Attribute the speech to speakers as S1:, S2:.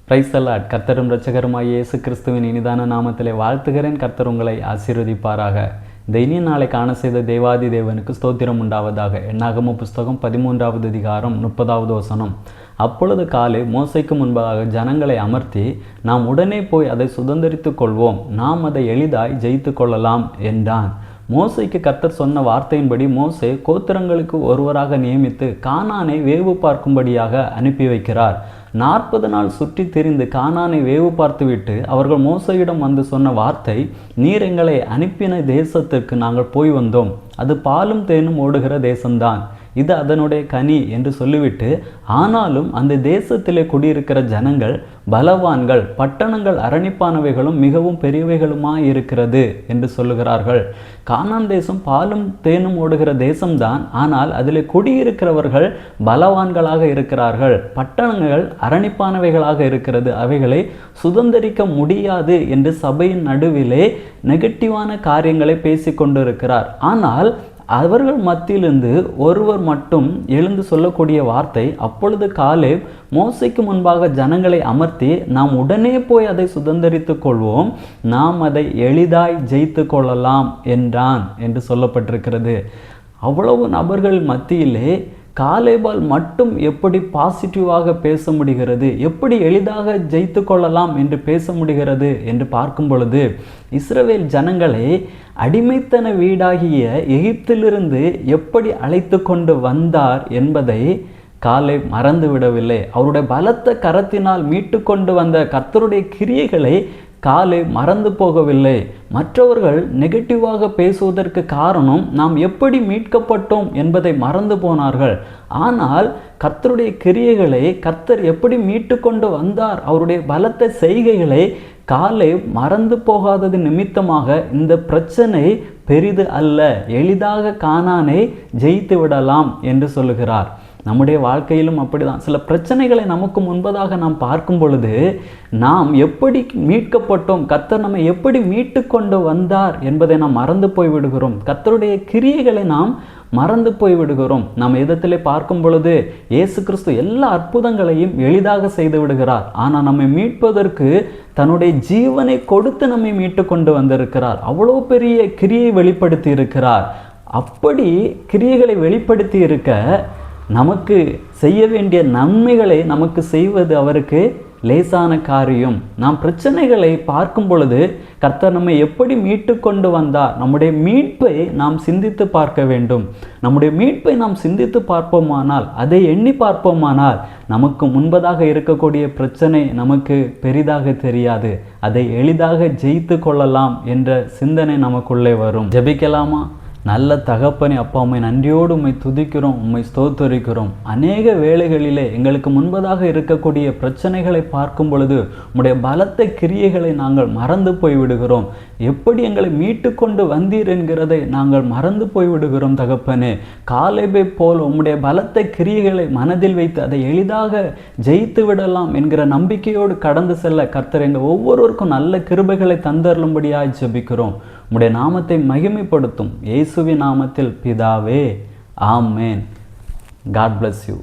S1: Praise the Lord. கர்த்தரும் இரட்சகருமாகிய இயேசு கிறிஸ்துவின் இனிதான நாமத்திலே வாழ்த்துகிறேன். கர்த்தர் உங்களை ஆசீர்வதிப்பாராக. இந்த இனிய நாளை காண செய்த தேவாதி தேவனுக்கு ஸ்தோத்திரம் உண்டாவதாக. என்னாகம புஸ்தகம் 13வது அதிகாரம் 30வது வசனம். அப்பொழுது காலே மோசைக்கு முன்பாக ஜனங்களை அமர்த்தி, நாம் உடனே போய் அதை சுதந்தரித்து கொள்வோம், நாம் அதை எளிதாய் ஜெயித்து கொள்ளலாம் என்றான். மோசைக்கு கர்த்தர் சொன்ன வார்த்தையின்படி மோசே கோத்திரங்களுக்கு ஒருவராக நியமித்து கானானை வேவு பார்க்கும்படியாக அனுப்பி வைக்கிறார். 40 நாள் சுற்றி திரிந்து கானானை வேவு பார்த்துவிட்டு அவர்கள் மோசையிடம் வந்து சொன்ன வார்த்தை, நீர் எங்களை அனுப்பின தேசத்திற்கு நாங்கள் போய் வந்தோம், அது பாலும் தேனும் ஓடுகிற தேசம்தான், இது அதனுடைய கனி என்று சொல்லிவிட்டு, ஆனாலும் அந்த தேசத்திலே குடியிருக்கிற ஜனங்கள் பலவான்கள், பட்டணங்கள் அரணிப்பானவைகளும் மிகவும் பெரியவைகளுமாய் இருக்கிறது என்று சொல்லுகிறார்கள். கானான் தேசம் பாலும் தேனும் ஓடுகிற தேசம்தான், ஆனால் அதில் குடியிருக்கிறவர்கள் பலவான்களாக இருக்கிறார்கள், பட்டணங்கள் அரணிப்பானவைகளாக இருக்கிறது, அவைகளை சுதந்தரிக்க முடியாது என்று சபையின் நடுவிலே நெகட்டிவான காரியங்களை பேசி கொண்டிருக்கிறார். ஆனால் அவர்கள் மத்தியிலிருந்து ஒருவர் மட்டும் எழுந்து சொல்லக்கூடிய வார்த்தை, அப்பொழுது காலேப் மோசைக்கு முன்பாக ஜனங்களை அமர்த்தி, நாம் உடனே போய் அதை சுதந்தரித்து கொள்வோம், நாம் அதை எளிதாய் ஜெயித்து கொள்ளலாம் என்றான் என்று சொல்லப்பட்டிருக்கிறது. அவ்வளவு நபர்கள் மத்தியிலே காலேபால் மட்டும் எப்படி பாசிட்டிவாக பேச முடிகிறது, எப்படி எளிதாக ஜெயித்து கொள்ளலாம் என்று பேச முடிகிறது என்று பார்க்கும் பொழுது, இஸ்ரவேல் ஜனங்களை அடிமைத்தன வீடாகிய எகிப்திலிருந்து எப்படி அழைத்து கொண்டு வந்தார் என்பதை காலேப் மறந்து விடவில்லை. அவருடைய பலத்த கரத்தினால் மீட்டு கொண்டு வந்த கர்த்தருடைய கிரியைகளை காலேப் மறந்து போகவில்லை. மற்றவர்கள் நெகட்டிவாக பேசுவதற்கு காரணம், நாம் எப்படி மீட்கப்பட்டோம் என்பதை மறந்து போனார்கள். ஆனால் கர்த்தருடைய கிரியைகளை, கர்த்தர் எப்படி மீட்டு கொண்டு வந்தார், அவருடைய பலத்த செய்கைகளை காலேப் மறந்து போகாதது நிமித்தமாக இந்த பிரச்சனை பெரிது அல்ல, எளிதாக கானானை ஜெயித்து விடலாம் என்று சொல்லுகிறார். நம்முடைய வாழ்க்கையிலும் அப்படிதான். சில பிரச்சனைகளை நமக்கு முன்பதாக நாம் பார்க்கும் பொழுது, நாம் எப்படி மீட்கப்பட்டோம், கர்த்தர் நம்மை எப்படி மீட்டு கொண்டு வந்தார் என்பதை நாம் மறந்து போய் விடுகிறோம். கர்த்தருடைய கிரியைகளை நாம் மறந்து போய் விடுகிறோம். நாம் எதத்திலே பார்க்கும் பொழுது இயேசு கிறிஸ்து எல்லா அற்புதங்களையும் எளிதாக செய்து விடுகிறார். ஆனால் நம்மை மீட்பதற்கு தன்னுடைய ஜீவனை கொடுத்து நம்மை மீட்டு கொண்டு வந்திருக்கிறார். அவ்வளோ பெரிய கிரியை வெளிப்படுத்தி இருக்கிறார். அப்படி கிரியைகளை வெளிப்படுத்தி இருக்க, நமக்கு செய்ய வேண்டிய நன்மைகளை நமக்கு செய்வது அவருக்கு லேசான காரியம். நாம் பிரச்சனைகளை பார்க்கும் பொழுது கர்த்தர் நம்மை எப்படி மீட்டு கொண்டு வந்தார், நம்முடைய மீட்பை நாம் சிந்தித்து பார்க்க வேண்டும். நம்முடைய மீட்பை நாம் சிந்தித்து பார்ப்போமானால், அதை எண்ணி பார்ப்போமானால், நமக்கு முன்பதாக இருக்கக்கூடிய பிரச்சனை நமக்கு பெரிதாக தெரியாது, அதை எளிதாக ஜெயித்து கொள்ளலாம் என்ற சிந்தனை நமக்குள்ளே வரும். ஜெபிக்கலாமா? நல்ல தகப்பனே, அப்பா, உம்மை நன்றியோடு உம்மை துதிக்கிறோம், உம்மை ஸ்தோத்தரிக்கிறோம். அநேக வேளைகளிலே எங்களுக்கு முன்பதாக இருக்கக்கூடிய பிரச்சனைகளை பார்க்கும் பொழுது உம்முடைய பலத்த கிரியைகளை நாங்கள் மறந்து போய்விடுகிறோம். எப்படி எங்களை மீட்டு கொண்டு வந்தீர் என்கிறதை நாங்கள் மறந்து போய்விடுகிறோம். தகப்பனே, காலேபை போல் உம்முடைய பலத்த கிரியைகளை மனதில் வைத்து அதை எளிதாக ஜெயித்து விடலாம் என்கிற நம்பிக்கையோடு கடந்து செல்ல கர்த்தர் எங்கள் ஒவ்வொருவருக்கும் நல்ல கிருபைகளை தந்தருளும்படியாய் ஜெபிக்கிறோம். உம்முடைய நாமத்தை மகிமைப்படுத்தும் இயேசுவின் நாமத்தில் பிதாவே, ஆமென். God bless you.